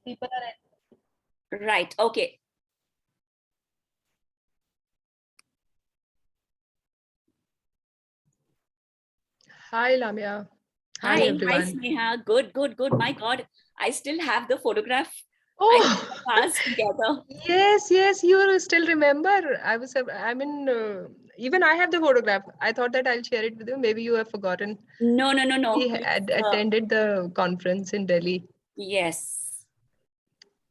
People are Right. Okay. Hi, Lamia. Hi, Hi, everyone. Sneha. Good, good, good. My God, I still have the photograph. Oh, Us together. yes, you still remember. Even I have the photograph. I thought that I'll share it with you. Maybe you have forgotten. No. We had attended the conference in Delhi. Yes.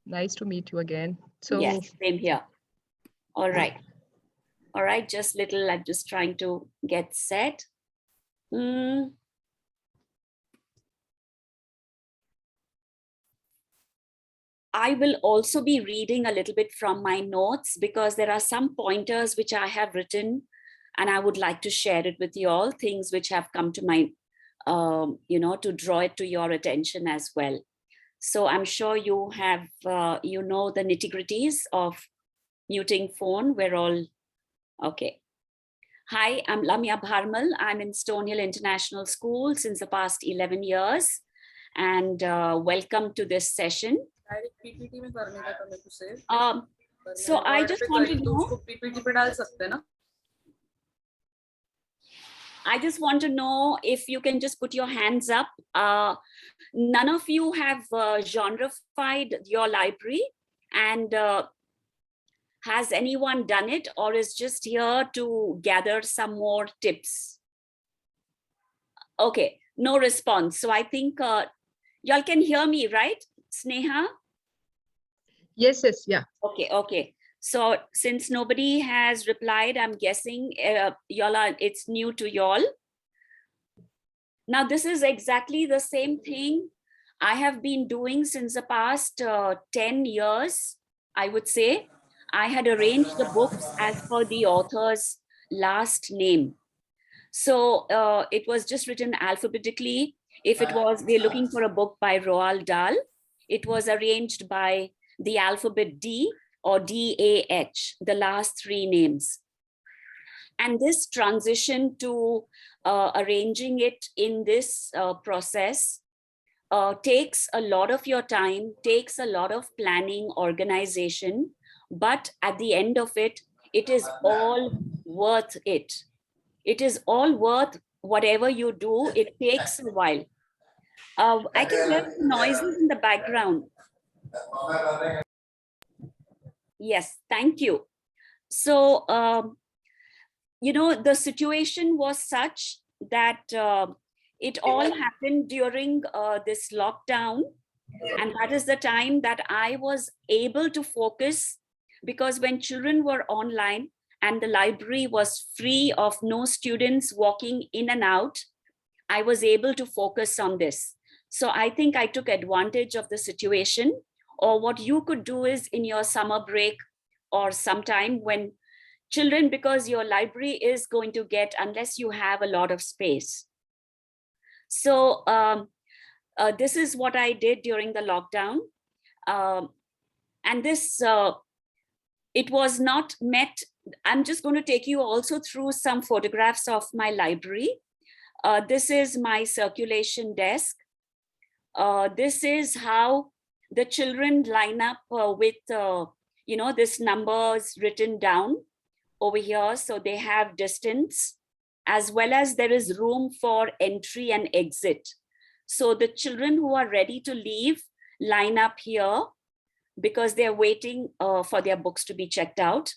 Nice to meet you again. So, yes, same here. All right. All right, just little, I'm just trying to get set. I will also be reading a little bit from my notes because there are some pointers which I have written and I would like to share it with you all, things which have come to my, to draw it to your attention as well. So I'm sure you have, the nitty-gritties of muting phone. We're all, okay. Hi, I'm Lamiya Bharmal. I'm in Stony Hill International School since the past 11 years. And welcome to this session. So I just want to know. I just want to know if you can just put your hands up. None of you have genrefied your library, and has anyone done it or is just here to gather some more tips? Okay, no response. So I think y'all can hear me, right, Sneha? yes, yeah. Okay. So since nobody has replied, I'm guessing it's new to y'all. Now, this is exactly the same thing I have been doing since the past 10 years, I would say. I had arranged the books as per the author's last name. So it was just written alphabetically. If it was, we're looking for a book by Roald Dahl, it was arranged by the alphabet D or DAH, the last three names. And this transition to arranging it in this process takes a lot of your time, takes a lot of planning, organization, but at the end of it, it is all worth it. It is all worth whatever you do. It takes a while. I can hear some noises in the background. Yes, thank you. So, the situation was such that it all happened during this lockdown. And that is the time that I was able to focus, because when children were online and the library was free of no students walking in and out, I was able to focus on this. So I think I took advantage of the situation. Or what you could do is in your summer break or sometime when children, because your library is going to get, unless you have a lot of space. So this is what I did during the lockdown. And this, it was not met. I'm just going to take you also through some photographs of my library. This is my circulation desk. This is how the children line up with, this numbers written down over here. So they have distance, as well as there is room for entry and exit. So the children who are ready to leave line up here because they're waiting for their books to be checked out.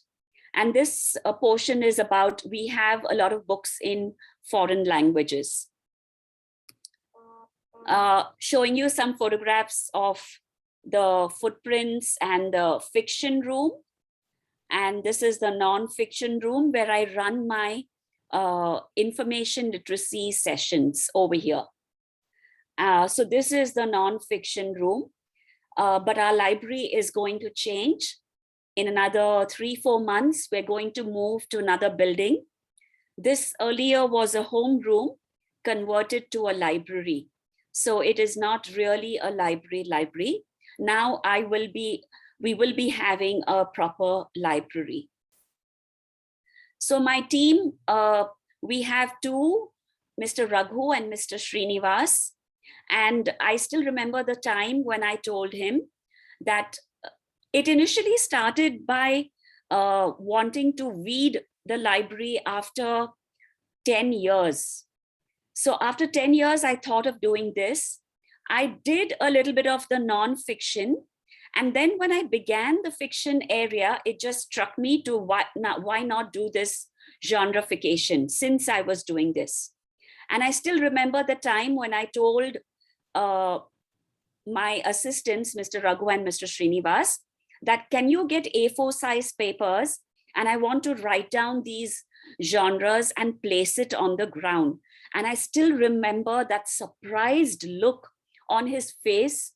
And this portion is about, we have a lot of books in foreign languages. Showing you some photographs of the footprints and the fiction room. And this is the non-fiction room where I run my information literacy sessions over here. So this is the non-fiction room, but our library is going to change. In another 3-4 months, we're going to move to another building. This earlier was a home room converted to a library. So it is not really a library. Now we will be having a proper library. So my team, we have two, Mr. Raghu and Mr. Srinivas. And I still remember the time when I told him that it initially started by wanting to weed the library after 10 years. So after 10 years, I thought of doing this. I did a little bit of the non-fiction. And then when I began the fiction area, it just struck me to why not do this genrefication since I was doing this. And I still remember the time when I told my assistants, Mr. Raghu and Mr. Srinivas, that can you get A4 size papers? And I want to write down these genres and place it on the ground. And I still remember that surprised look on his face,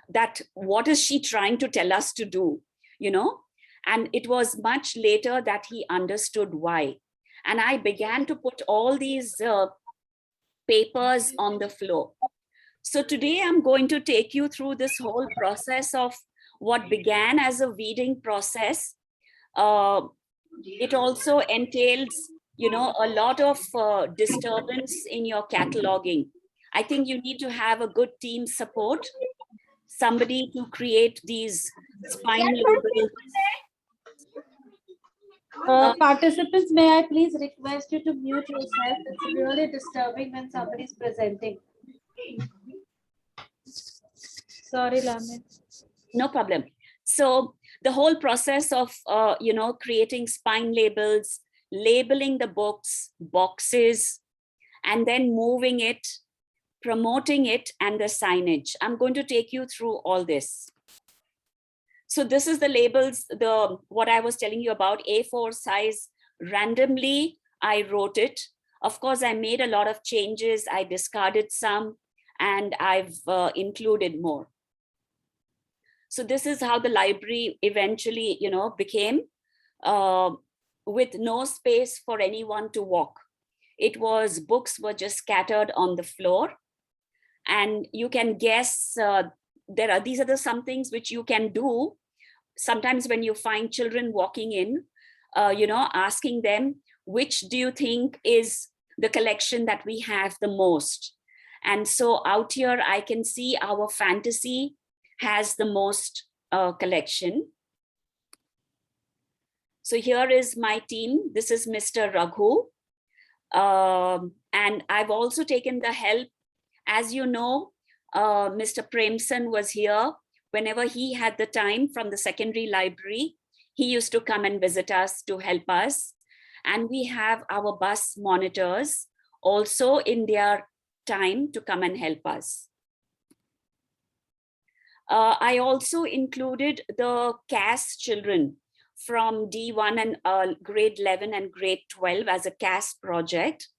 that what is she trying to tell us to do, you know? And it was much later that he understood why. And I began to put all these papers on the floor. So today I'm going to take you through this whole process of what began as a weeding process. It also entails, you know, a lot of disturbance in your cataloging. I think you need to have a good team support, somebody to create these spine labels. Participants, may I please request you to mute yourself? It's really disturbing when somebody is presenting. Sorry, Lamiya. No problem. So the whole process of, you know, creating spine labels, labeling the books, boxes, and then moving it, promoting it, and the signage. I'm going to take you through all this. So this is the labels, what I was telling you about, A4 size. Randomly, I wrote it. Of course, I made a lot of changes. I discarded some, and I've included more. So this is how the library eventually, you know, became, with no space for anyone to walk. It was, books were just scattered on the floor. And you can guess, these are some things which you can do. Sometimes when you find children walking in, you know, asking them, which do you think is the collection that we have the most? And so out here, I can see our fantasy has the most collection. So here is my team. This is Mr. Raghu. And I've also taken the help. As you know, Mr. Premsen was here whenever he had the time from the secondary library. He used to come and visit us to help us. And we have our bus monitors also in their time to come and help us. I also included the CAS children from D1 and grade 11 and grade 12 as a CAS project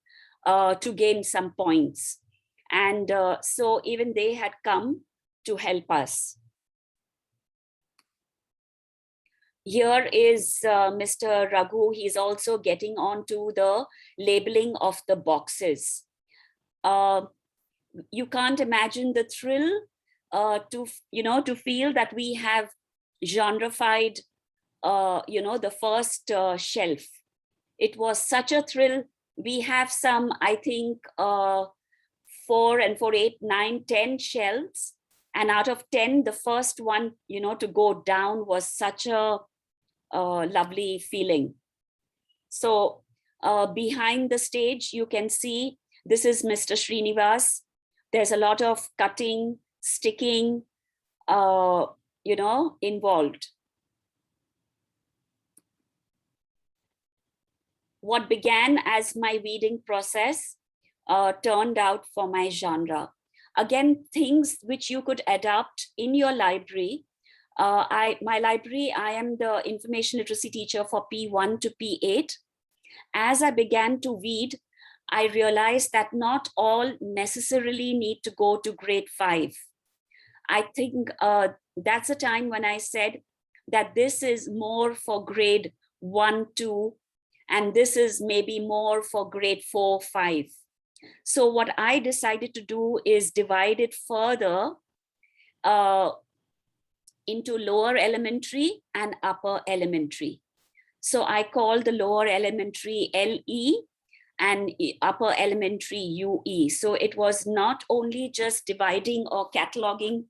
to gain some points. And so even they had come to help us. Here is Mr. Raghu. He's also getting on to the labeling of the boxes. You can't imagine the thrill to feel that we have genrefied, the first shelf. It was such a thrill. We have some, I think, 4 and 4, 8, 9, 10 shelves. And out of 10, the first one, to go down was such a lovely feeling. So behind the stage, you can see, this is Mr. Srinivas. There's a lot of cutting, sticking, involved. What began as my weeding process turned out for my genre. Again, things which you could adapt in your library. My library, I am the information literacy teacher for P1 to P8. As I began to weed, I realized that not all necessarily need to go to grade 5. I think that's a time when I said that this is more for grade 1, 2, and this is maybe more for grade 4, 5. So what I decided to do is divide it further into lower elementary and upper elementary. So I call the lower elementary LE and upper elementary UE. So it was not only just dividing or cataloging,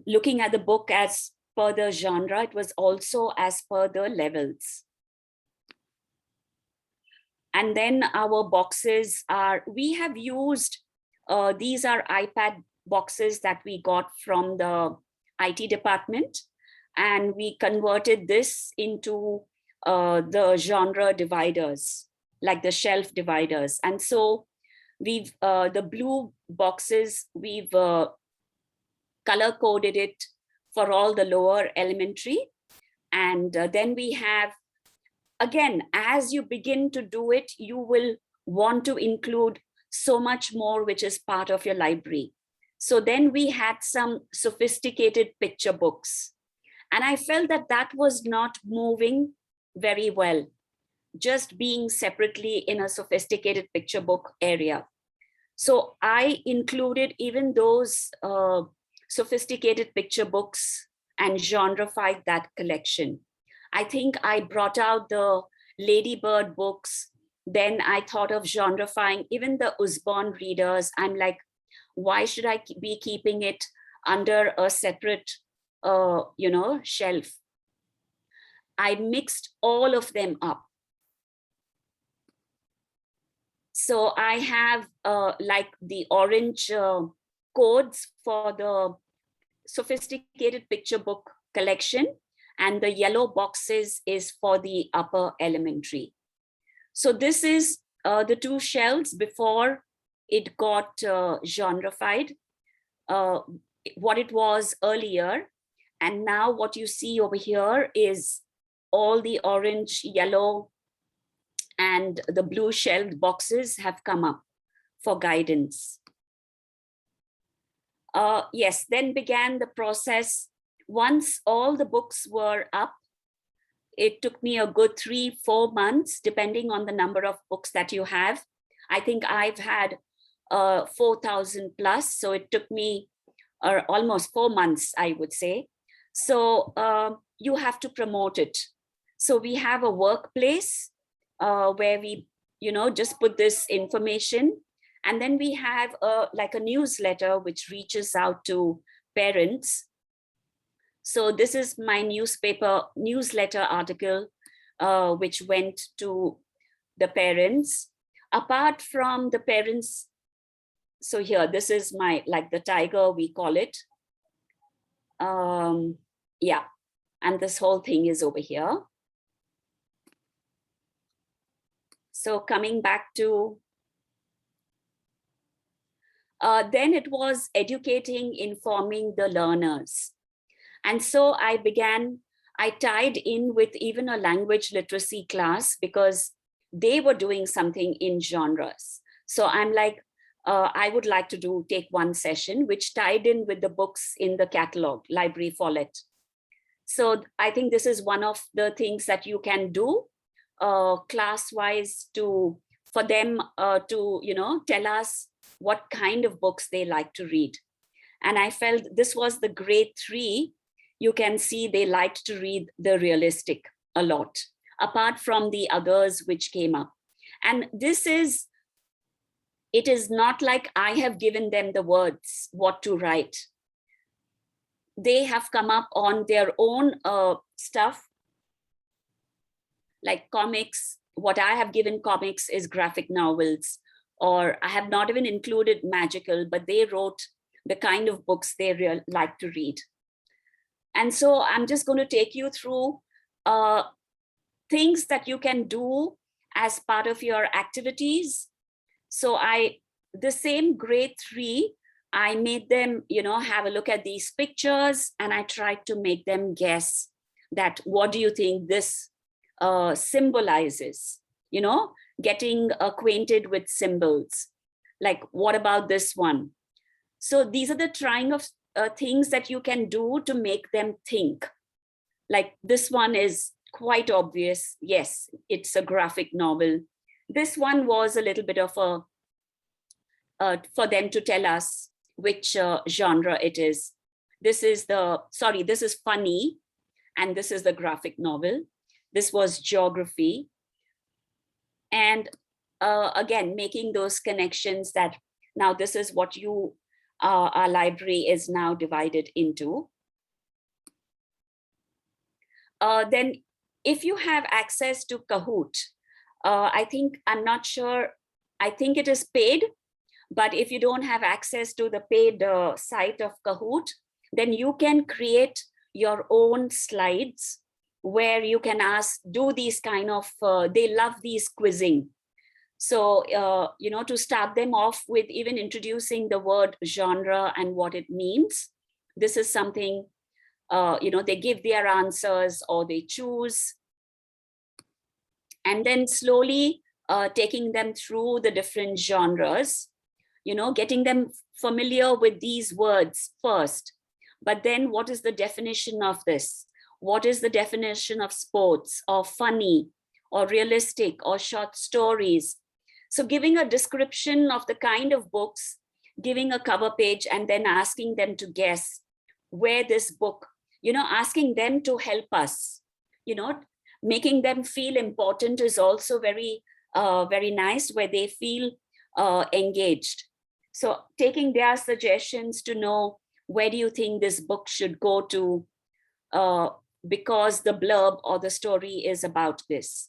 looking at the book as per the genre, it was also as per the levels. And then our boxes are, we have used, these are iPad boxes that we got from the IT department. And we converted this into the genre dividers, like the shelf dividers. And so we've, the blue boxes, we've color coded it for all the lower elementary. And then we have, again, as you begin to do it, you will want to include so much more, which is part of your library. So then we had some sophisticated picture books. And I felt that that was not moving very well, just being separately in a sophisticated picture book area. So I included even those sophisticated picture books and genrefied that collection. I think I brought out the Ladybird books. Then I thought of genrefying even the Usborne readers. I'm like, why should I be keeping it under a separate, shelf? I mixed all of them up. So I have like the orange codes for the sophisticated picture book collection, and the yellow boxes is for the upper elementary. So this is the two shelves before it got genrefied, what it was earlier. And now what you see over here is all the orange, yellow, and the blue shelved boxes have come up for guidance. Yes, then began the process. Once all the books were up, it took me a good 3-4 months, depending on the number of books that you have. I think I've had 4,000 plus, so it took me almost 4 months, I would say. So you have to promote it. So we have a workplace where we, just put this information. And then we have like a newsletter which reaches out to parents. So this is my newsletter article, which went to the parents. Apart from the parents, so here, this is my, like the tiger, we call it. Yeah, and this whole thing is over here. So coming back to, then it was educating, informing the learners. And so I tied in with even a language literacy class because they were doing something in genres. So I'm like, I would like to take one session, which tied in with the books in the catalog, library Follett. So I think this is one of the things that you can do class-wise for them to, tell us what kind of books they like to read. And I felt this was the grade 3. You can see they liked to read the realistic a lot, apart from the others which came up. And it is not like I have given them the words, what to write. They have come up on their own stuff, like comics. What I have given comics is graphic novels, or I have not even included magical, but they wrote the kind of books they like to read. And so I'm just going to take you through things that you can do as part of your activities. So the same grade 3, I made them, have a look at these pictures, and I tried to make them guess that, what do you think this symbolizes? Getting acquainted with symbols. Like, what about this one? So these are the trying of things that you can do to make them think. Like this one is quite obvious. Yes, it's a graphic novel. This one was a little bit of for them to tell us which genre it is. This is funny, and this is the graphic novel. This was geography. And again, making those connections that now this is what you our library is now divided into. Then if you have access to Kahoot, I'm not sure, I think it is paid, but if you don't have access to the paid site of Kahoot, then you can create your own slides where you can do these kind of, they love these quizzing. So, to start them off with even introducing the word genre and what it means. This is something, they give their answers or they choose. And then slowly taking them through the different genres, getting them familiar with these words first. But then what is the definition of this? What is the definition of sports or funny or realistic or short stories? So giving a description of the kind of books, giving a cover page, and then asking them to guess where this book, asking them to help us, making them feel important is also very, very nice, where they feel engaged. So taking their suggestions to know, where do you think this book should go to, because the blurb or the story is about this.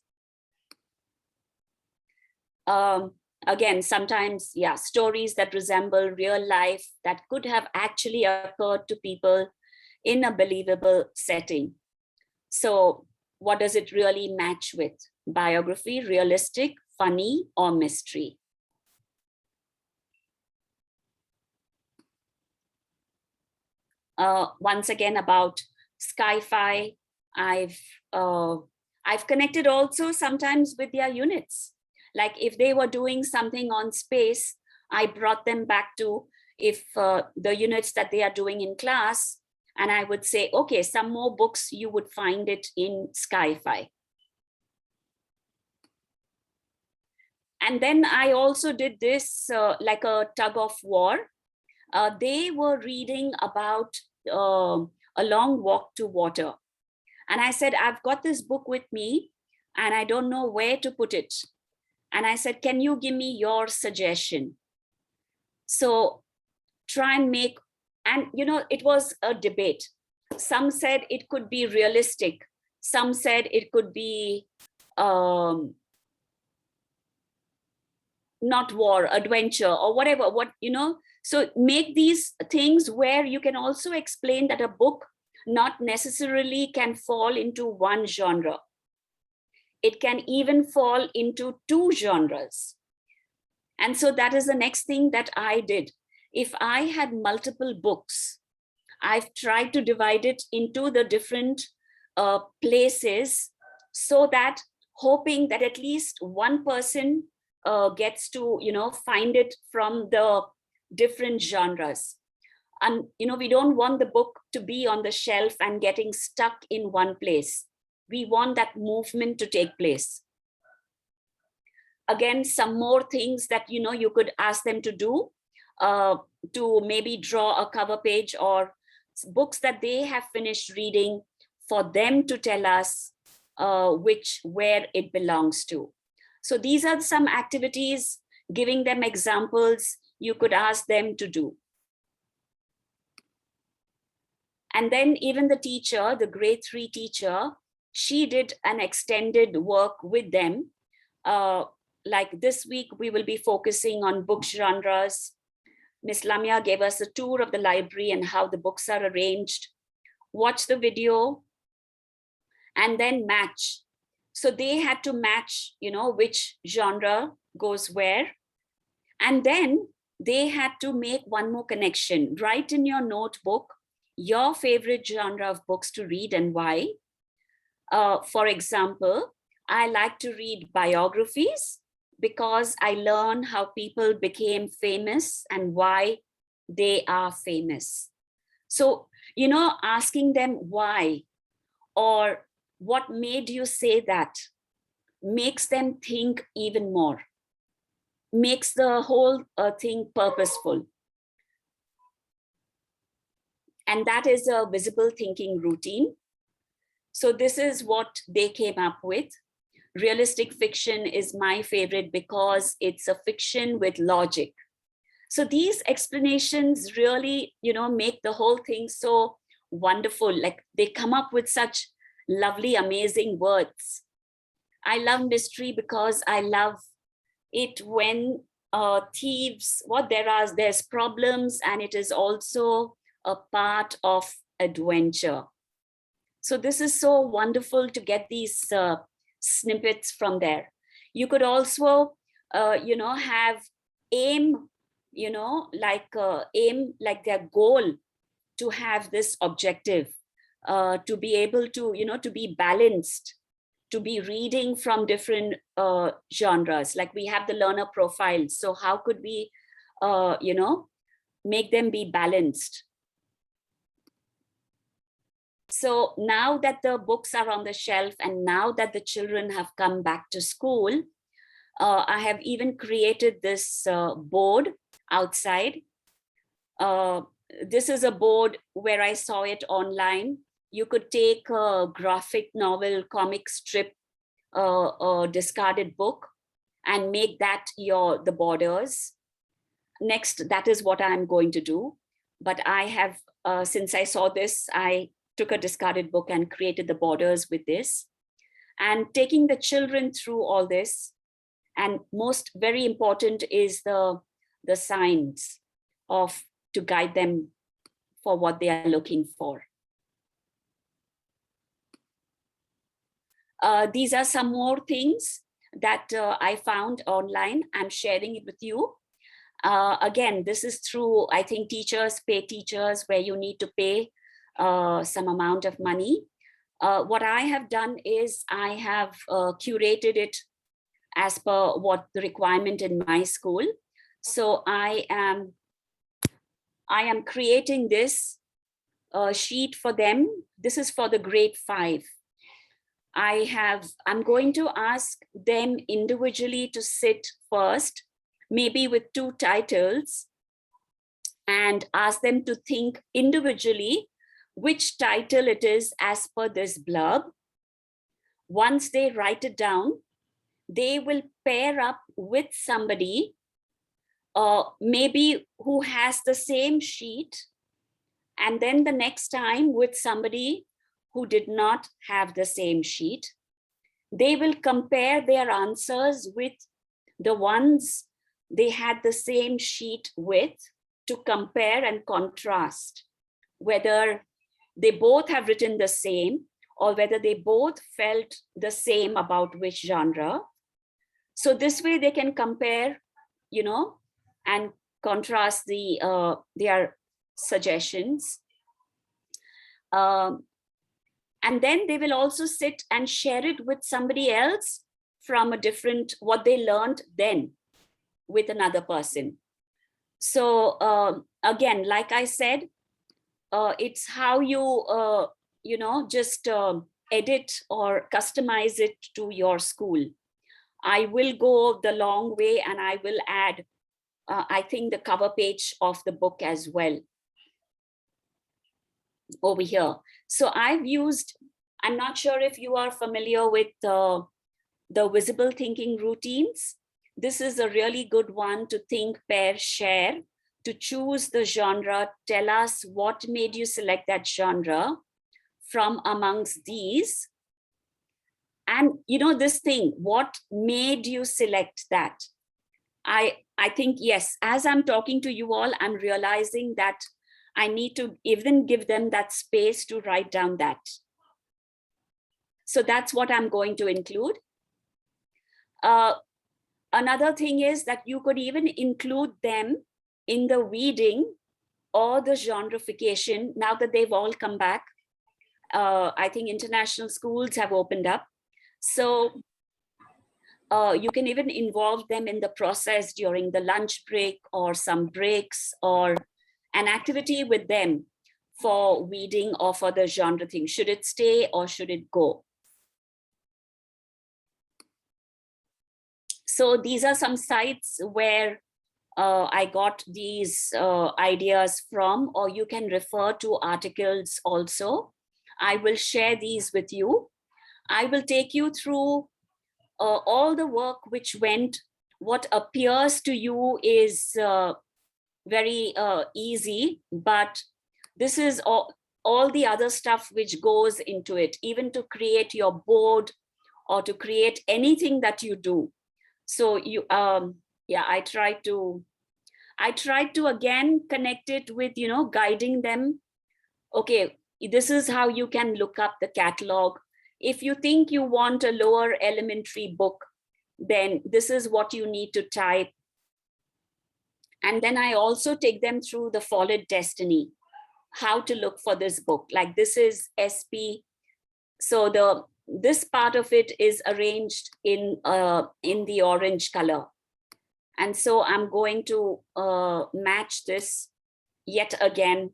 Again, sometimes, stories that resemble real life that could have actually occurred to people in a believable setting. So what does it really match with? Biography, realistic, funny, or mystery? Once again, about sci-fi, I've connected also sometimes with their units. Like if they were doing something on space, I brought them back to the units that they are doing in class, and I would say, okay, some more books you would find it in sci-fi. And then I also did this like a tug of war. They were reading about A Long Walk to Water. And I said, I've got this book with me and I don't know where to put it. And I said, can you give me your suggestion? So try and make, and it was a debate. Some said it could be realistic. Some said it could be not war, adventure, or whatever, So make these things where you can also explain that a book not necessarily can fall into one genre. It can even fall into two genres. And so that is the next thing that I did. If I had multiple books, I've tried to divide it into the different places, so that hoping that at least one person gets to, find it from the different genres. And, we don't want the book to be on the shelf and getting stuck in one place. We want that movement to take place. Again, some more things that, you could ask them to do, to maybe draw a cover page or books that they have finished reading, for them to tell us where it belongs to. So these are some activities, giving them examples you could ask them to do. And then even the teacher, the grade 3 teacher, she did an extended work with them. Like this week, we will be focusing on book genres. Miss Lamiya gave us a tour of the library and how the books are arranged. Watch the video and then match. So they had to match, which genre goes where. And then they had to make one more connection. Write in your notebook your favorite genre of books to read and why. For example, I like to read biographies because I learn how people became famous and why they are famous. So, asking them why or what made you say that makes them think even more, makes the whole thing purposeful. And that is a visible thinking routine. So this is what they came up with. Realistic fiction is my favorite because it's a fiction with logic. So these explanations really, make the whole thing so wonderful. Like they come up with such lovely, amazing words. I love mystery because I love it when thieves, there's problems, and it is also a part of adventure. So this is so wonderful to get these snippets from there. You could also, have aim, aim like their goal to have this objective, to be able to, to be balanced, to be reading from different genres. Like we have the learner profiles. So how could we, make them be balanced? So now that the books are on the shelf and now that the children have come back to school, I have even created this board outside. This is a board where I saw it online. You could take a graphic novel, comic strip, a discarded book, and make that the borders. Next, that is what I'm going to do. But I have, since I saw this, I took a discarded book and created the borders with this. And taking the children through all this, and most very important is the signs to guide them for what they are looking for. These are some more things that I found online. I'm sharing it with you. Again, this is through, I think, Teachers Pay Teachers, where you need to pay some amount of money. What I have done is I have curated it as per what the requirement in my school. So I am creating this sheet for them. This is for the grade 5. I'm going to ask them individually to sit first, maybe with 2 titles, and ask them to think individually which title it is as per this blurb. Once they write it down, they will pair up with somebody, maybe who has the same sheet, and then the next time with somebody who did not have the same sheet. They will compare their answers with the ones they had the same sheet with, to compare and contrast whether they both have written the same or whether they both felt the same about which genre. So this way they can compare, and contrast their suggestions. And then they will also sit and share it with somebody else from a different, what they learned then with another person. So again, like I said, it's how you, just edit or customize it to your school. I will go the long way and I will add, I think, the cover page of the book as well over here. So I've used, I'm not sure if you are familiar with the visible thinking routines. This is a really good one to think, pair, share, to choose the genre. Tell us what made you select that genre from amongst these. And this thing, what made you select that? I think, yes, as I'm talking to you all, I'm realizing that I need to even give them that space to write down that. So that's what I'm going to include. Another thing is that you could even include them in the reading or the genrefication now that they've all come back. I think international schools have opened up. So you can even involve them in the process during the lunch break or some breaks, or an activity with them for reading or for the genre thing. Should it stay or should it go? So these are some sites where I got these ideas from, or you can refer to articles also. I will share these with you. I will take you through all the work which went, what appears to you is very easy, but this is all the other stuff which goes into it, even to create your board or to create anything that you do. So you, yeah, I try to again connect it with, you know, guiding them. Okay, this is how you can look up the catalog. If you think you want a lower elementary book, then this is what you need to type. And then I also take them through the Followed Destiny, how to look for this book. Like this is SP. So this part of it is arranged in the orange color. And so I'm going to match this yet again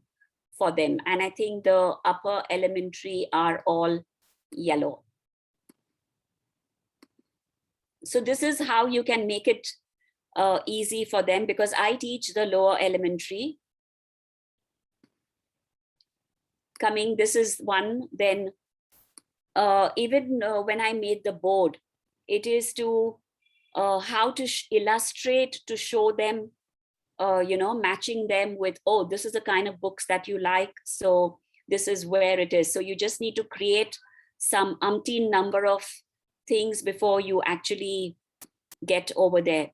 for them. And I think the upper elementary are all yellow. So this is how you can make it easy for them, because I teach the lower elementary. Coming, this is one. Then even when I made the board, it is to how to illustrate, to show them, you know, matching them with, oh, this is the kind of books that you like, so this is where it is. So you just need to create some umpteen number of things before you actually get over there.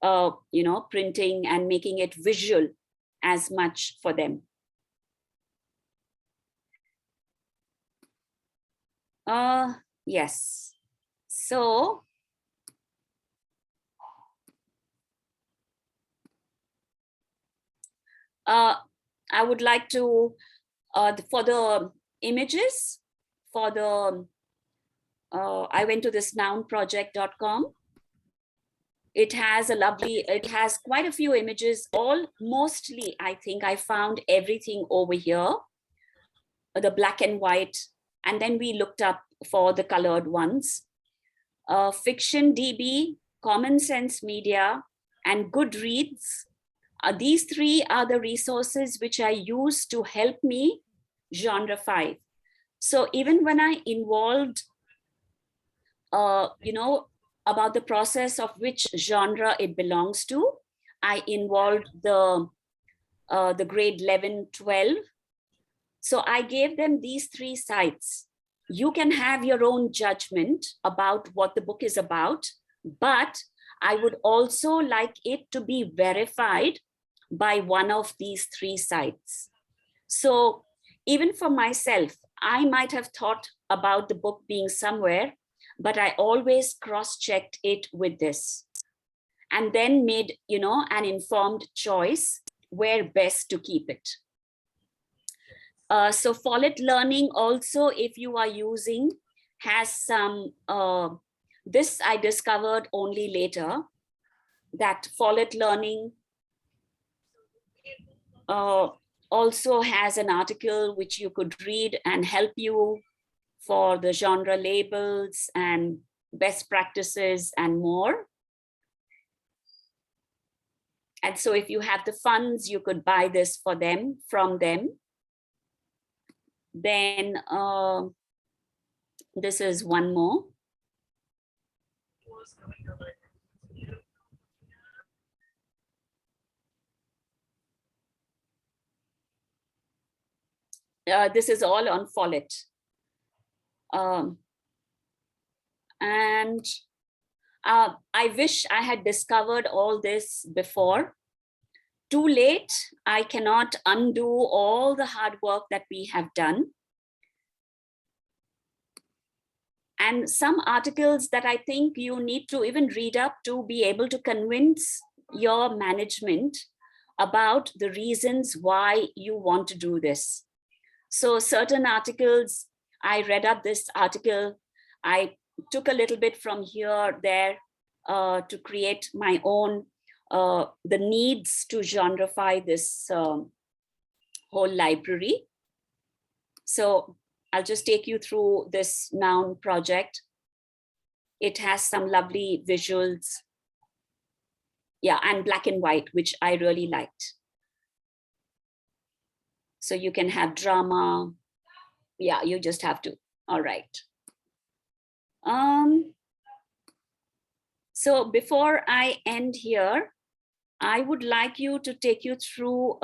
You know, printing and making it visual as much for them. Yes. So I would like to, for the images, for the, I went to this nounproject.com. It has a lovely, it has quite a few images, all mostly, I think I found everything over here, the black and white, and then we looked up for the colored ones. Fiction DB, Common Sense Media, and Goodreads. These three are the resources which I use to help me genrefy. So even when I involved, you know, about the process of which genre it belongs to, I involved the grade 11, 12. So I gave them these three sites. You can have your own judgment about what the book is about, but I would also like it to be verified by one of these three sites. So even for myself, I might have thought about the book being somewhere, but I always cross-checked it with this and then made, you know, an informed choice where best to keep it. So Follett Learning also, if you are using, has some, this I discovered only later, that Follett Learning also has an article which you could read and help you for the genre labels and best practices and more. And so if you have the funds, you could buy this for them, from them. Then this is one more. This is all on Follett. And I wish I had discovered all this before. Too late, I cannot undo all the hard work that we have done. And some articles that I think you need to even read up to be able to convince your management about the reasons why you want to do this. So certain articles, I read up this article, I took a little bit from here, there, to create my own, the needs to genrefy this whole library. So I'll just take you through this noun project. It has some lovely visuals. Yeah, and black and white, which I really liked. So you can have drama. Yeah, you just have to. All right. So before I end here, I would like you to take you through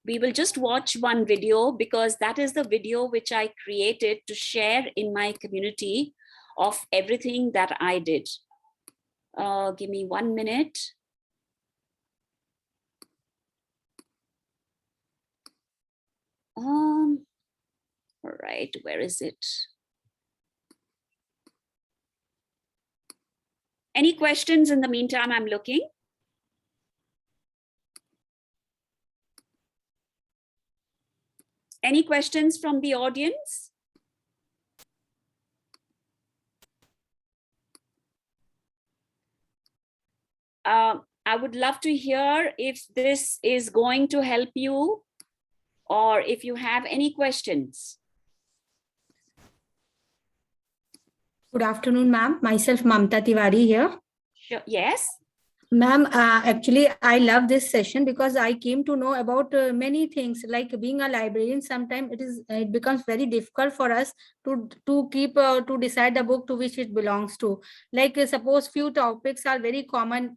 we will just watch one video because that is the video which I created to share in my community of everything that I did. Give me 1 minute. All right, where is it? Any questions in the meantime? I'm looking. Any questions from the audience? I would love to hear if this is going to help you or if you have any questions. Good afternoon, ma'am. Myself, Mamta Tiwari here. Sure. Yes. Ma'am, actually, I love this session because I came to know about many things. Like being a librarian, sometimes it becomes very difficult for us to decide the book to which it belongs to. Like suppose few topics are very common,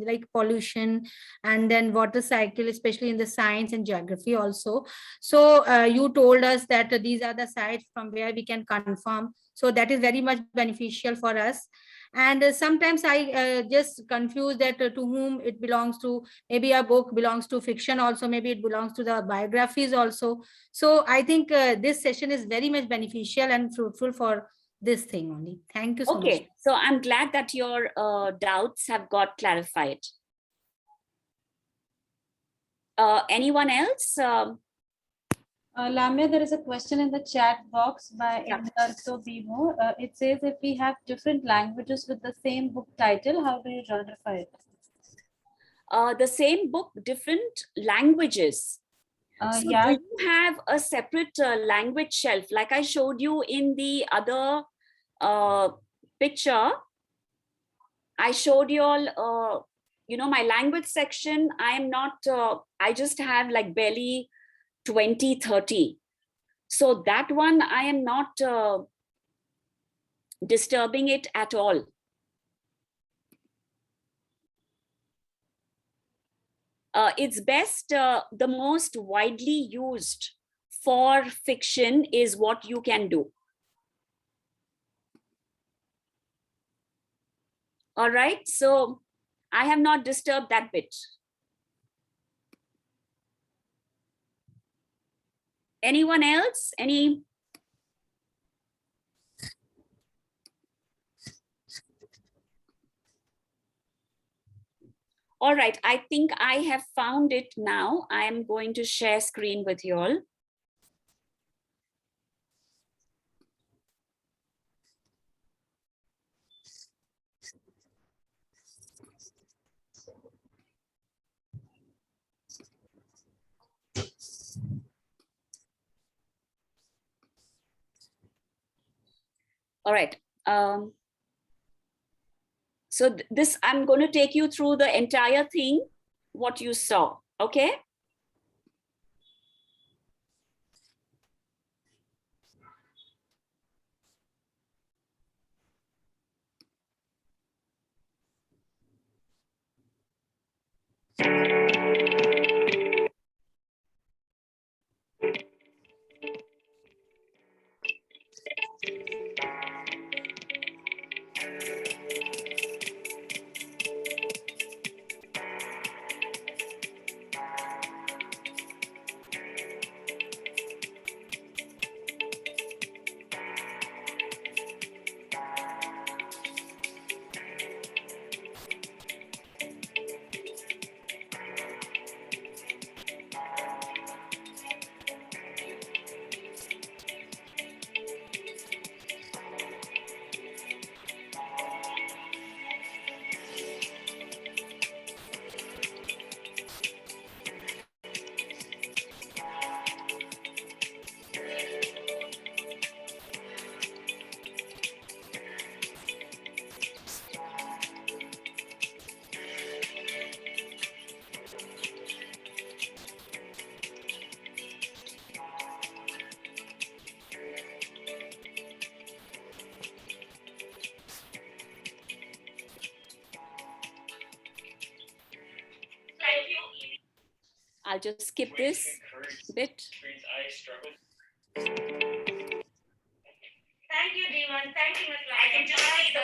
like pollution and then water cycle, especially in the science and geography also. So you told us that these are the sites from where we can confirm. So that is very much beneficial for us. And sometimes I just confuse that to whom it belongs to. Maybe a book belongs to fiction also, maybe it belongs to the biographies also. So I think this session is very much beneficial and fruitful for this thing only. Thank you so much. Okay, so I'm glad that your doubts have got clarified. Anyone else? Lamia, there is a question in the chat box by Indarto Bimo. It says, if we have different languages with the same book title, how do you genrefy it? The same book, different languages. So Yeah. do you have a separate language shelf? Like I showed you in the other picture, I showed you all, my language section. I am not, I just have like barely 20, 30. So that one, I am not disturbing it at all. It's best, the most widely used for fiction is what you can do. All right, so I have not disturbed that bit. Anyone else? Any? All right, I think I have found it now. I am going to share screen with you all. All right. So this, I'm going to take you through the entire thing, what you saw, okay? I'll just skip this bit. Thank you, Devan. Thank you, Ms. I can just see the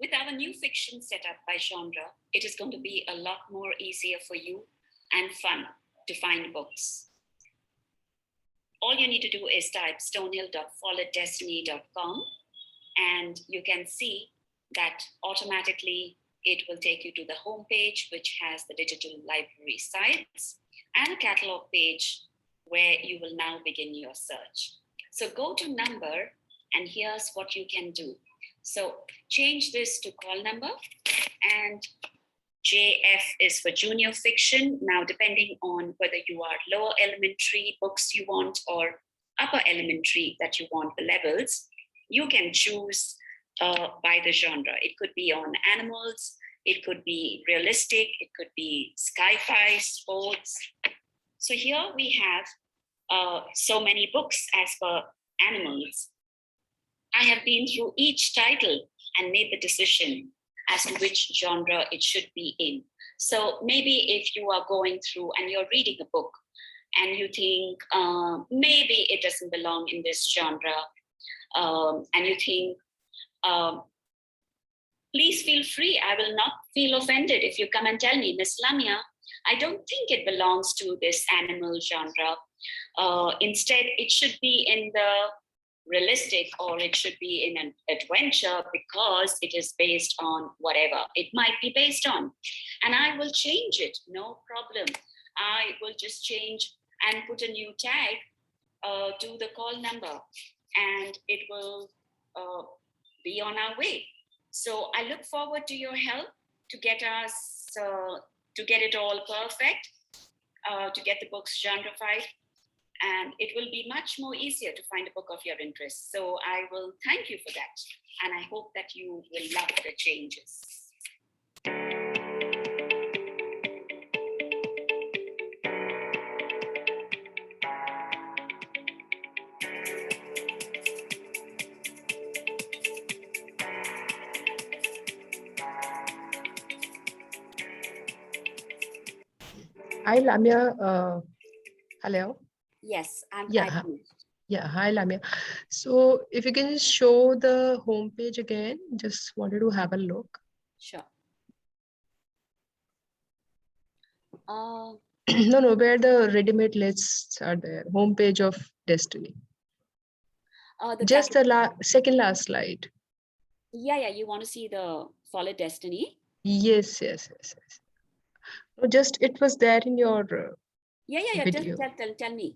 With our new fiction set up by genre, it is going to be a lot more easier for you and fun to find books. All you need to do is type stonehill.falledestiny.com and you can see that automatically it will take you to the home page, which has the digital library sites and a catalog page where you will now begin your search. So go to number and here's what you can do. So change this to call number and JF is for junior fiction. Now, depending on whether you are lower elementary books you want or upper elementary that you want the levels, you can choose by the genre. It could be on animals, it could be realistic, it could be sci-fi, sports. So here we have so many books as per animals. I have been through each title and made the decision as to which genre it should be in. So maybe if you are going through and you're reading a book and you think maybe it doesn't belong in this genre, and you think, please feel free. I will not feel offended if you come and tell me, Miss Lamiya, I don't think it belongs to this animal genre. Instead, it should be in the realistic or it should be in an adventure because it is based on whatever it might be based on. And I will change it, no problem. I will just change and put a new tag to the call number and it will be on our way. So I look forward to your help to get us, to get it all perfect, to get the books genrefied. And it will be much more easier to find a book of your interest. So I will thank you for that. And I hope that you will love the changes. Hi, Lamia. Hello. Yes, I'm Yeah. Yeah, hi, Lamia. So if you can just show the home page again, just wanted to have a look. Sure. No, where the ready-made lists are there, homepage of Destiny. The Just the second last slide. yeah, you want to see the solid destiny? Yes. No, just it was there in your Yeah. Just video. tell me.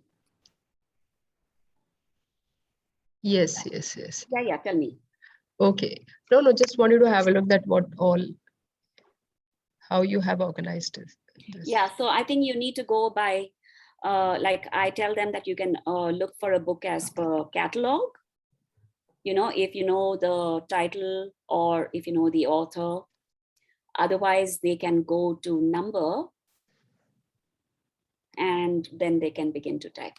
Yes. Yeah, tell me. Okay. No, just wanted to have a look at how you have organized this. Yeah, so I think you need to go by, like I tell them that you can look for a book as per catalog. If you know the title or if you know the author. Otherwise, they can go to number and then they can begin to type.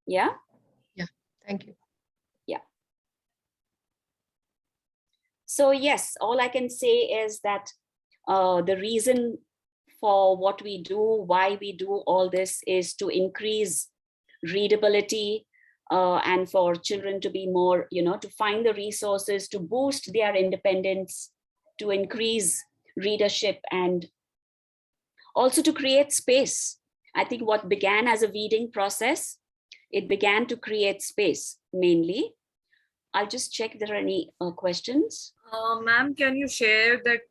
Yeah? Yeah, thank you. Yeah. So yes, all I can say is that the reason for what we do, why we do all this is to increase readability and for children to be more, to find the resources to boost their independence, to increase readership and also to create space. I think what began as a weeding process, it began to create space mainly. I'll just check if there are any questions. Ma'am, can you share that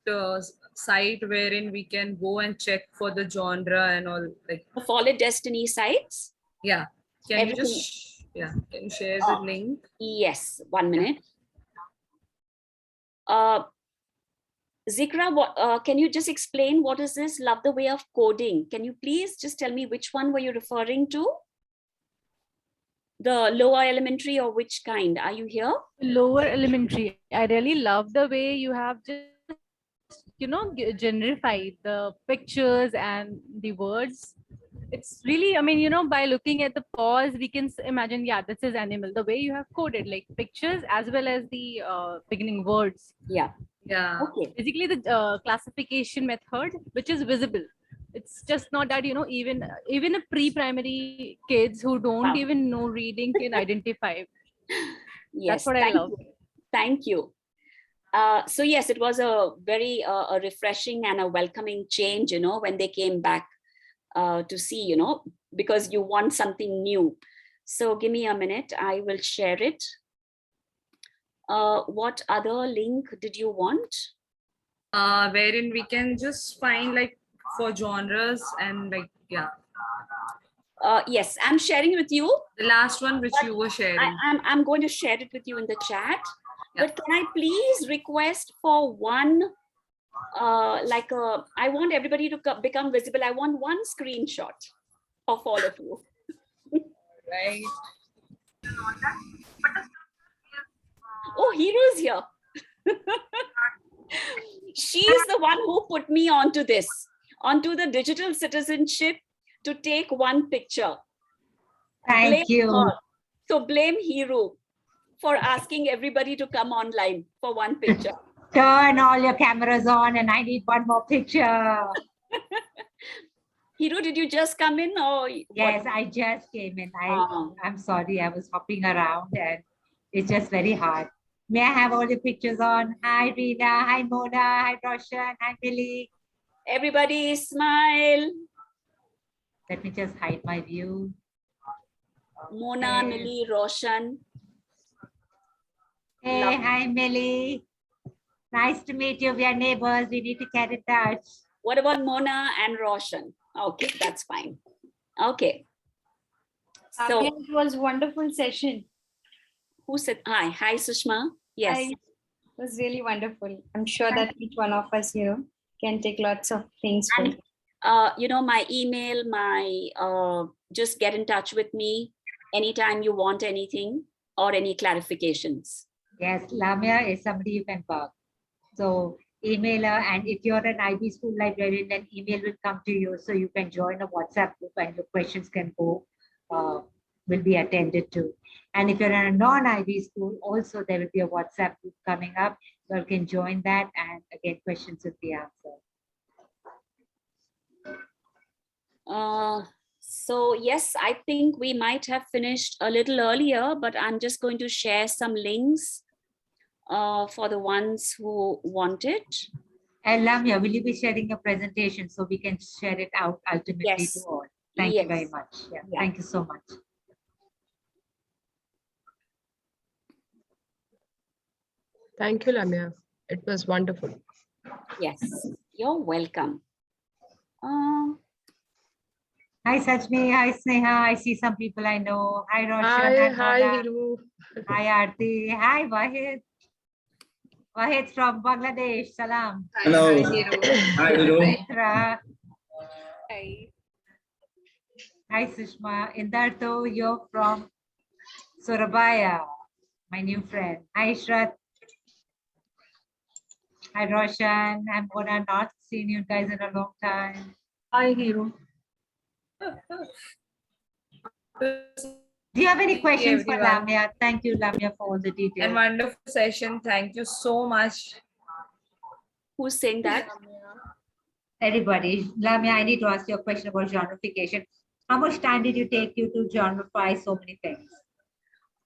site wherein we can go and check for the genre and all? Like, The Solid Destiny sites. yeah. Can you Everything. just can you share the link? Yes, 1 minute. Zikra, can you just explain what is this Love the Way of Coding? Can you please just tell me which one were you referring to? The lower elementary or which kind? Are you here? Lower elementary. I really love the way you have just, genrefied the pictures and the words. It's really, by looking at the pause, we can imagine, yeah, this is animal. The way you have coded, like pictures as well as the beginning words. Yeah. Okay. Basically, the classification method, which is visible. It's just not that, even a pre-primary kids who don't even know reading can identify. Yes, that's what I love. Thank you. So yes, it was a very a refreshing and a welcoming change, when they came back to see, because you want something new. So give me a minute, I will share it. What other link did you want? Wherein we can just find like for genres and like, yeah. Yes, I'm sharing with you. The last one which you were sharing. I'm going to share it with you in the chat. Yeah. But can I please request for one, I want everybody to become visible. I want one screenshot of all of you. Right. Oh, Hero's here. She's the one who put me onto this, onto the digital citizenship to take one picture. Thank you. Her. So blame Hero for asking everybody to come online for one picture. Turn all your cameras on and I need one more picture. Hero, did you just come in or? Yes, what? I just came in. I'm sorry, I was hopping around and it's just very hard. May I have all the pictures on? Hi, Rina. Hi, Mona. Hi, Roshan. Hi, Millie. Everybody smile. Let me just hide my view. Mona, Millie, Roshan. Hey, lovely. Hi, Millie. Nice to meet you. We are neighbors. We need to get in touch. What about Mona and Roshan? Okay, that's fine. Okay. So it was a wonderful session. Who said hi? Hi, Sushma. Yes. It was really wonderful. I'm sure that each one of us, can take lots of things from it. My email, just get in touch with me anytime you want anything or any clarifications. Yes, Lamiya is somebody you can bug. So email her, and if you're an IB school librarian, then email will come to you. So you can join a WhatsApp group and your questions can go, will be attended to. And if you're in a non-IB school, also there will be a WhatsApp group coming up. So you can join that and again, questions will be answered. So yes, I think we might have finished a little earlier, but I'm just going to share some links for the ones who want it. And Lamia, will you be sharing a presentation so we can share it out ultimately to Yes. all? Thank you very Yes. much. Yeah, Yeah. thank you so much. Thank you, Lamia. It was wonderful. Yes. You're welcome. Hi Sajni, hi Sneha. I see some people I know. Hi Roshan, Hi, hi hi, Mona, Hiru. hi Aarti, hi Wahid. Wahid from Bangladesh. Salam. Hello. Hi, Hiro. Mitra. Hi. Hi Sushma. Indarto, you're from Surabaya, my new friend. Hi Shrat. Hi Roshan. I'm Mona. Not seen you guys in a long time. Hi, Hero. Do you have any questions for Everyone. Lamia? Thank you, Lamia, for all the And details. wonderful session. Thank you so much. Who's saying that? Everybody, Lamia, I need to ask you a question about genrefication. How much time did it take you to genrefy so many things?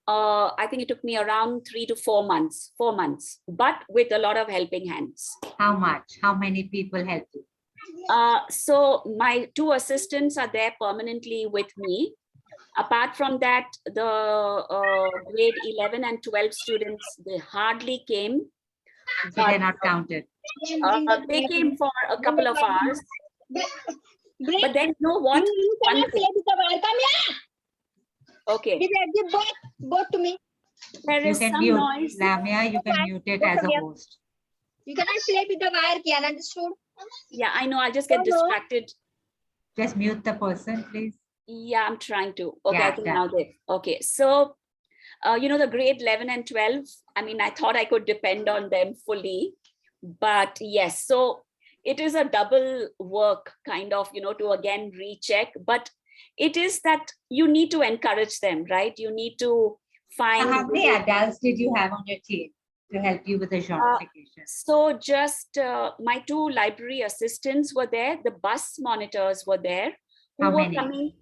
I think it took me around 3 to 4 months, 4 months, but with a lot of helping hands. How much? How many people helped you? So my 2 assistants are there permanently with me. Apart from that, the grade 11 and 12 students, they hardly came. So they're not counted. They came for a couple of hours. But then you know what? One thing. Okay. Both to me. There You is can some mute, noise. Lamia, you can mute it as a host. You cannot play with the wire, Kian, understood? Yeah, I know. I'll just get distracted. Just mute the person, please. Yeah, I'm trying to. Okay, Yeah, I think done. now they. Okay, so you know the grade 11 and 12. I mean, I thought I could depend on them fully, but yes. So it is a double work kind of, you know, to again recheck. But it is that you need to encourage them, right? You need to find. How many adults did you have on your team to help you with the genrefication? So just my 2 library assistants were there. The bus monitors were there. Who How were many? coming?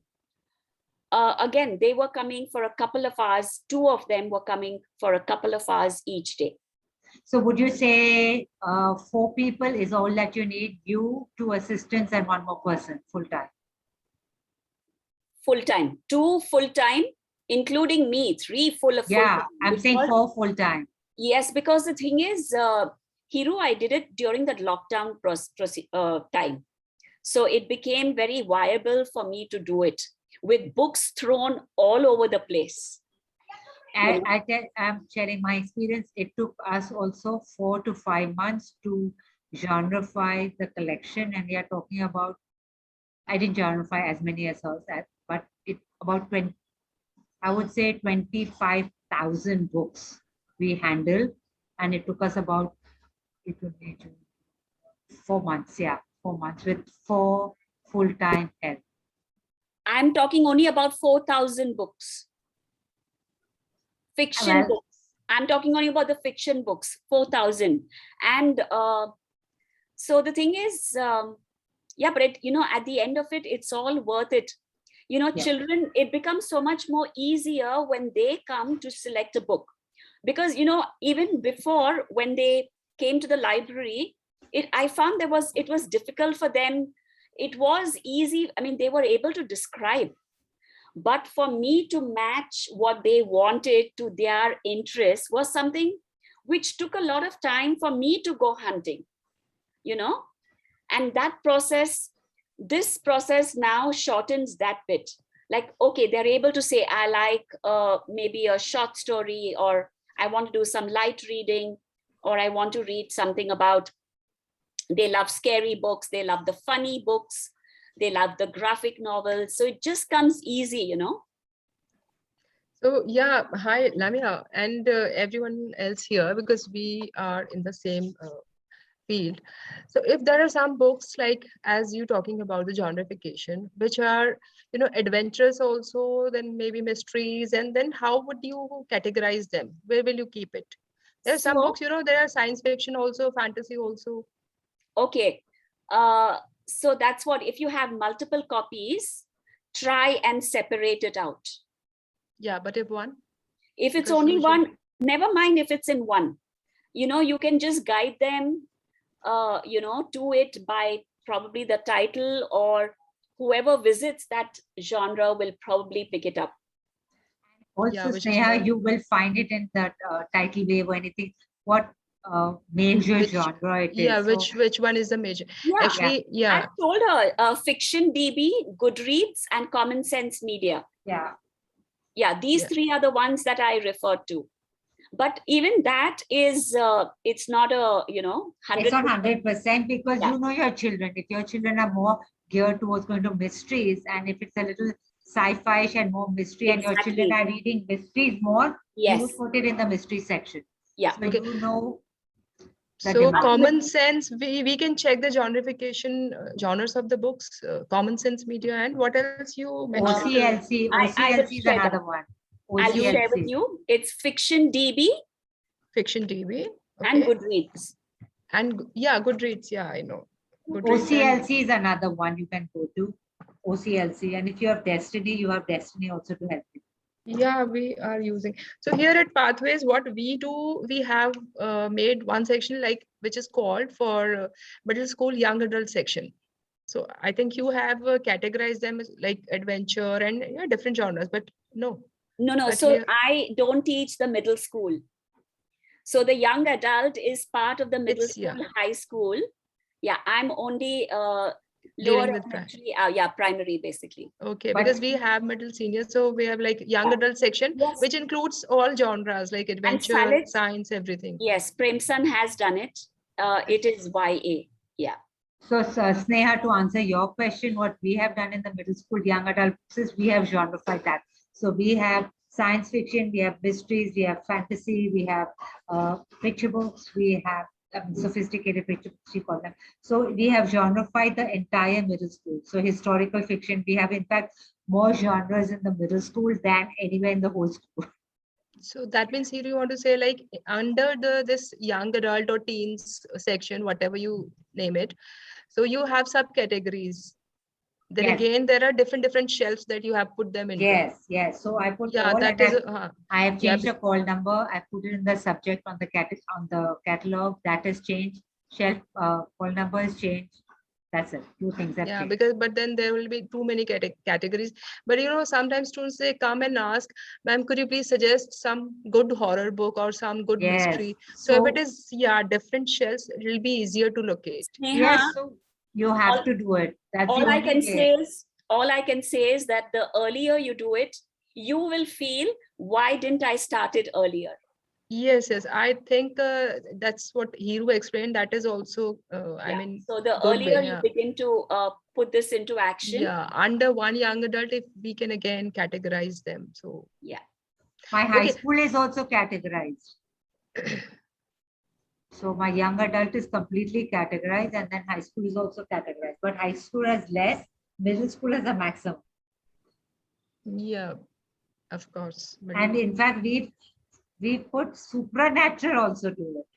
Again, they were coming for a couple of hours. 2 of them were coming for a couple of hours each day. So would you say 4 people is all that you need? You, 2 assistants and 1 more person, full time? Full time, 2 full time, including me, 3 full of full Yeah, time. I'm saying 4 full time. Yes, because the thing is, Hiru, I did it during that lockdown time. So it became very viable for me to do it with books thrown all over the place. I'm sharing my experience. It took us also 4 to 5 months to genrefy the collection. And we are talking about, I didn't genrefy as many as hers, but it about 20, I would say 25,000 books we handled. And it took us about, it would be 4 months, yeah, 4 months with 4 full-time help. I'm talking only about 4,000 books. Fiction books. I'm talking only about the fiction books, 4,000. And so the thing is, yeah, but you know, at the end of it, it's all worth it. You know, Yeah. children, it becomes so much more easier when they come to select a book. Because, you know, even before when they came to the library, I found it was difficult for them. It was easy. I mean, they were able to describe. But for me to match what they wanted to their interests was something which took a lot of time for me to go hunting, you know, and that process, this process now shortens that bit. Like, okay, they're able to say, I like maybe a short story, or I want to do some light reading, or I want to read something about, they love scary books, they love the funny books, they love the graphic novels. So it just comes easy, you know. So yeah, hi Lamia and everyone else here, because we are in the same field. So if there are some books, like as you talking about the genrefication, which are, you know, adventurous also, then maybe mysteries, and then how would you categorize them? Where will you keep it? There are some So- books, you know, there are science fiction also, fantasy also. Okay, so that's what, if you have multiple copies, try and separate it out. Yeah, but if one? If it's Because only usually- one, never mind if it's in one. You know, you can just guide them to it by probably the title, or whoever visits that genre will probably pick it up. Also, which is Sneha, more- you will find it in that title wave or anything. What major Which- genre it is. Yeah, So, which one is the major? Yeah. Actually, I yeah. told her Fiction DB, Goodreads, and Common Sense Media. yeah. Yeah, these Yeah. three are the ones that I referred to. But even that is, it's not a, 100%. It's not 100% because Yeah. you know your children. If your children are more geared towards going to mysteries, and if it's a little sci-fi and more mystery, and your children Exactly. are reading mysteries more, you Yes. would put it in the mystery section. Yeah. So Okay. you know the So demand. common sense, we can check the genrefication genres of the books, Common Sense Media, and what else you mentioned? OCLC. I will OCLC is share that. another one. I'll share with OCLC. you. It's Fiction DB Fiction TV. and Okay. Goodreads. And yeah, Goodreads. Yeah, I know. Goodreads and- OCLC is another one you can go to. OCLC. And if you have Destiny, you have Destiny also to help you. Yeah, we are using. So here at Pathways, what we do, we have made one section like which is called for middle school young adult section. So I think you have categorized them as like adventure and different genres, but no. No. But So here- I don't teach the middle school. So the young adult is part of the middle It's- school, yeah. high school. Yeah, I'm only Dealing lower with elementary, primary basically. Okay, But- because we have middle senior, so we have like young Yeah. adult section, Yes. which includes all genres like adventure, Salad- science, everything. Yes, Premsan has done it. It is YA. Yeah. So, Sneha, to answer your question, what we have done in the middle school young adult books is we have genrefied that. So we have science fiction, we have mysteries, we have fantasy, we have picture books, we have sophisticated picture books, we call them. So we have genrefied the entire middle school. So historical fiction, we have in fact more genres in the middle school than anywhere in the whole school. So that means here you want to say like under this young adult or teens section, whatever you name it. So you have subcategories. Then Yes. again, there are different shelves that you have put them into. Yes. So I put Yeah, all that and is. I have Yeah, changed the call number. I put it in the subject on the catalog. That has changed. Shelf call number is changed. That's it. Two things have Yeah, changed. because but then there will be too many categories. But sometimes students they come and ask, ma'am, could you please suggest some good horror book or some good Yes. mystery? So if it is different shelves, it will be easier to locate. Sneha, Yes, so you have all- to do it. That's the all I only can way. say is that the earlier you do it, you will feel, why didn't I start it earlier? Yes. I think that's what Hiru explained. That is also, I Yeah. mean, So the good earlier way, you yeah. begin to put this into action. Yeah, under one young adult, if we can again categorize them. So Yeah. My high Okay. school is also categorized. So my young adult is completely categorized, and then high school is also categorized. But high school has less, middle school has a maximum. yeah, of course. But And in fact, we put supernatural also to it.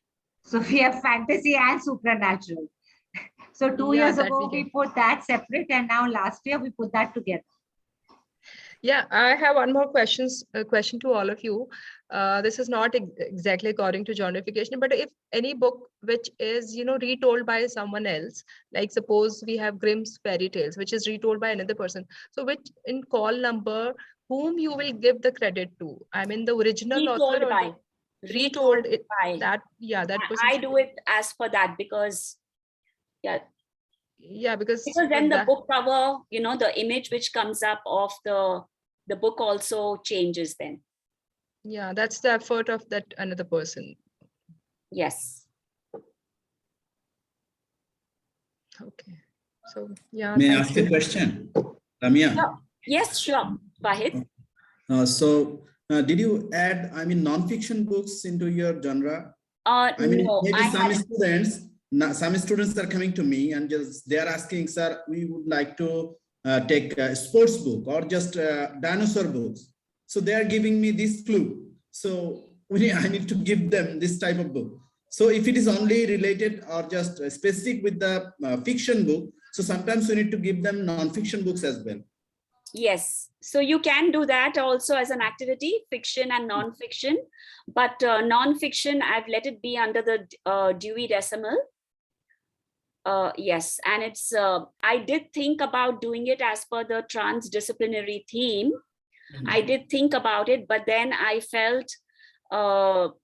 So we have fantasy and supernatural. So 2 Yeah, years that ago, we we put that separate, and now last year we put that together. yeah, I have one more question to all of you. This is not exactly according to genrefication, but if any book which is retold by someone else, like suppose we have Grimm's fairy tales, which is retold by another person. So which in call number, whom you will give the credit to? I mean the original Retold author or by. retold it, by. that that person. I do it as per that because because then the that- book cover, the image which comes up of the book also changes then. yeah, that's the effort of that another person. Yes. Okay, so yeah. May I thank ask you. a question? Lamiya? Yes, sure. Vahid. Did you add, non-fiction books into your genre? No, Maybe I some had- students are coming to me and just they are asking, sir, we would like to take a sports book or just dinosaur books. So they are giving me this clue. So I need to give them this type of book. So if it is only related or just specific with the fiction book, so sometimes we need to give them non-fiction books as well. Yes. So you can do that also as an activity, fiction and non-fiction. But non-fiction, I've let it be under the Dewey Decimal. Yes, and it's I did think about doing it as per the transdisciplinary theme. I did think about it, but then I felt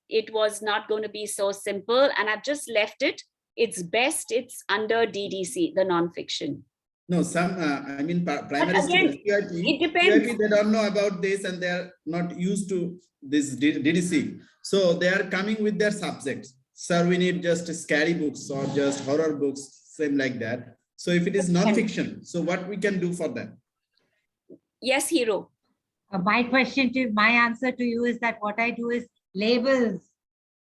it was not going to be so simple, and I've just left it. It's best it's under DDC, the nonfiction. No, some, I mean, primary again, students, it depends. QIP, they don't know about this and they're not used to this DDC. So they are coming with their subjects. Sir, we need just scary books or just horror books, same like that. So if it is non-fiction, so what we can do for them? Yes, Hero. My answer to you is that what I do is labels.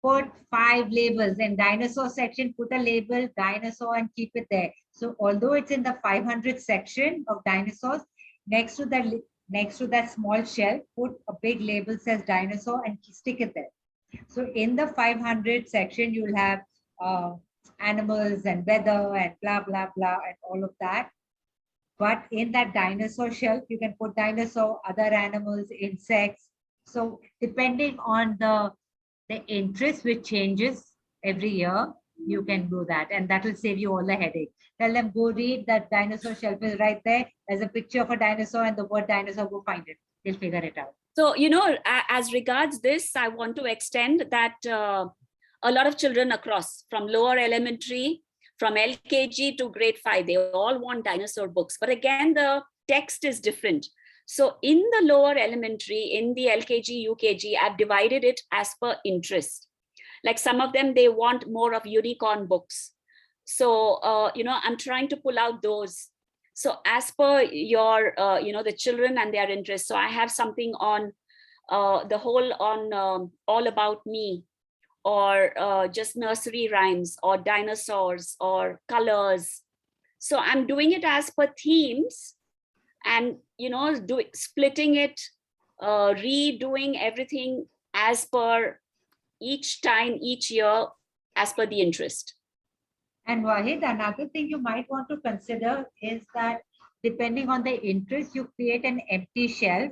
Put 5 labels in dinosaur section, put a label dinosaur and keep it there. So although it's in the 500 section of dinosaurs, next to that small shelf, put a big label says dinosaur and stick it there. So in the 500 section, you'll have animals and weather and blah, blah, blah, and all of that. But in that dinosaur shelf, you can put dinosaur, other animals, insects. So depending on the interest, which changes every year, you can do that. And that will save you all the headache. Tell them, go read that dinosaur shelf is right there. There's a picture of a dinosaur and the word dinosaur, go find it. They'll figure it out. So, you know, as regards this, I want to extend that a lot of children across from lower elementary, from LKG to grade 5, they all want dinosaur books. But again, the text is different. So in the lower elementary, in the LKG, UKG, I've divided it as per interest. Like some of them, they want more of unicorn books. So, you know, I'm trying to pull out those. So as per your, you know, the children and their interests. So I have something on the whole on all about me, or just nursery rhymes, or dinosaurs, or colors. So I'm doing it as per themes, and, you know, splitting it, redoing everything as per each time, each year, as per the interest. And Wahid, another thing you might want to consider is that depending on the interest, you create an empty shelf,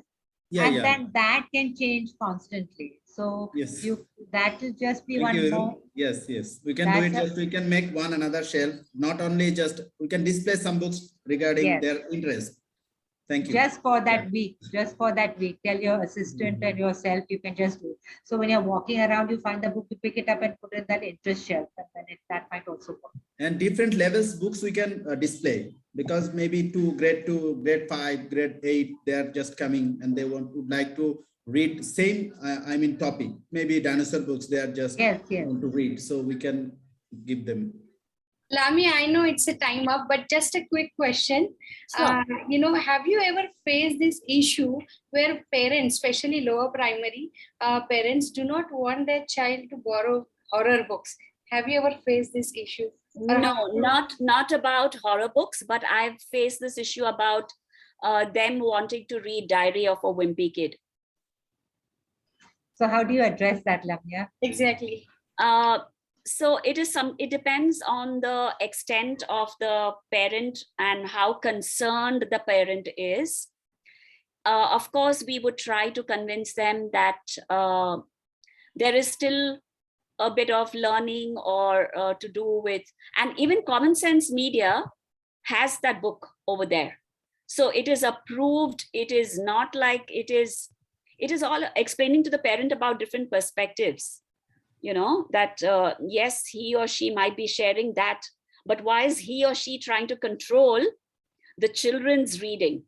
and then that can change constantly. So yes, that will just be Thank one you. more. Yes, we can do it. Just we can make one another shelf. Not only just we can display some books regarding their interest. Thank you. Just for that week, tell your assistant and yourself, you can just do it. So when you're walking around, you find the book, you pick it up and put it in that interest shelf, and then that might also work. And different levels books we can display, because maybe grade 2, grade 5, grade 8, they're just coming and they would like to read same, I mean, topic. Maybe dinosaur books, they are just want to read. So we can give them. Lamiya, I know it's a time up, but just a quick question. Sure. You know, have you ever faced this issue where parents, especially lower primary, parents do not want their child to borrow horror books? Have you ever faced this issue? No, not about horror books, but I've faced this issue about them wanting to read Diary of a Wimpy Kid. So how do you address that, Lamiya? Exactly. So it depends on the extent of the parent and how concerned the parent is. Of course, we would try to convince them that there is still a bit of learning or to do with, and even Common Sense Media has that book over there. So it is approved. It is not like it is all explaining to the parent about different perspectives. You know, that yes, he or she might be sharing that, but why is he or she trying to control the children's reading?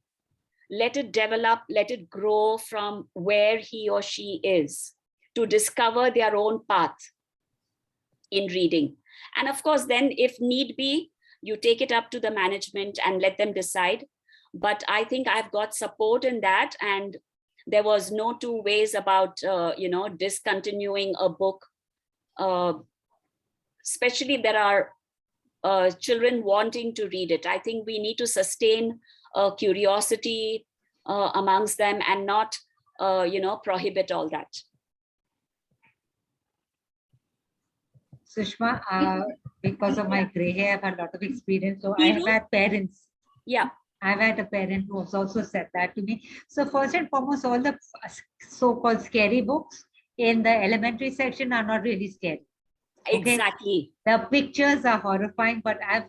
Let it develop, let it grow from where he or she is to discover their own path in reading. And of course, then if need be, you take it up to the management and let them decide. But I think I've got support in that, and there was no two ways about, you know, discontinuing a book. Especially if there are children wanting to read it. I think we need to sustain curiosity amongst them and not, you know, prohibit all that. Sushma, because of my gray hair, I've had a lot of experience. So I have had parents. Yeah. I've had a parent who has also said that to me. So first and foremost, all the so-called scary books in the elementary section are not really scary. Exactly. The pictures are horrifying, but I've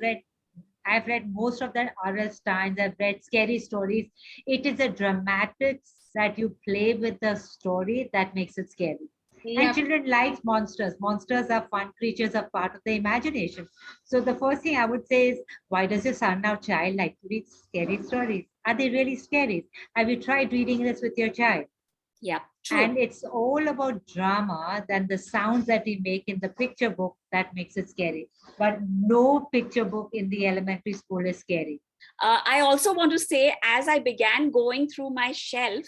read most of the R.L. Steins. I've read scary stories. It is the dramatics that you play with the story that makes it scary. Yeah. And children like monsters. Monsters are fun creatures, are part of the imagination. So the first thing I would say is, why does your son or child like to read scary stories? Are they really scary? Have you tried reading this with your child? Yeah, true. And it's all about drama than the sounds that we make in the picture book that makes it scary. But no picture book in the elementary school is scary. I also want to say, as I began going through my shelf,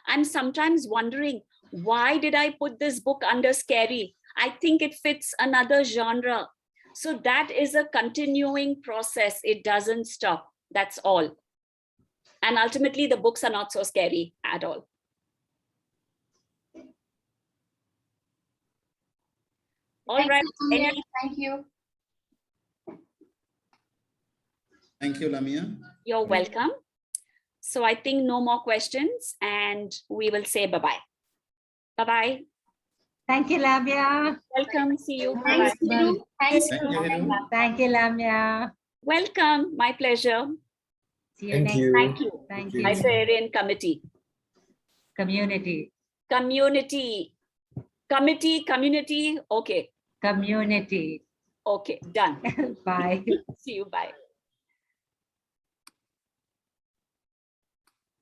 I'm sometimes wondering, why did I put this book under scary? I think it fits another genre. So that is a continuing process. It doesn't stop. That's all. And ultimately, the books are not so scary at all. All Thank right. you, Lamia. Thank you. Thank you, Lamia. You're welcome. So I think no more questions, and we will say bye-bye. Bye-bye. Thank you, Lamia. Welcome. See you. Thanks, Bye-bye. Hiru. Thanks. Thank you, Hiru. Thank you, Lamia. Welcome. My pleasure. See you Thank next you. Thank you. Thank My you. Syrian committee. Community. Community. Community. Okay. Community. Okay. Done. Bye. See you. Bye.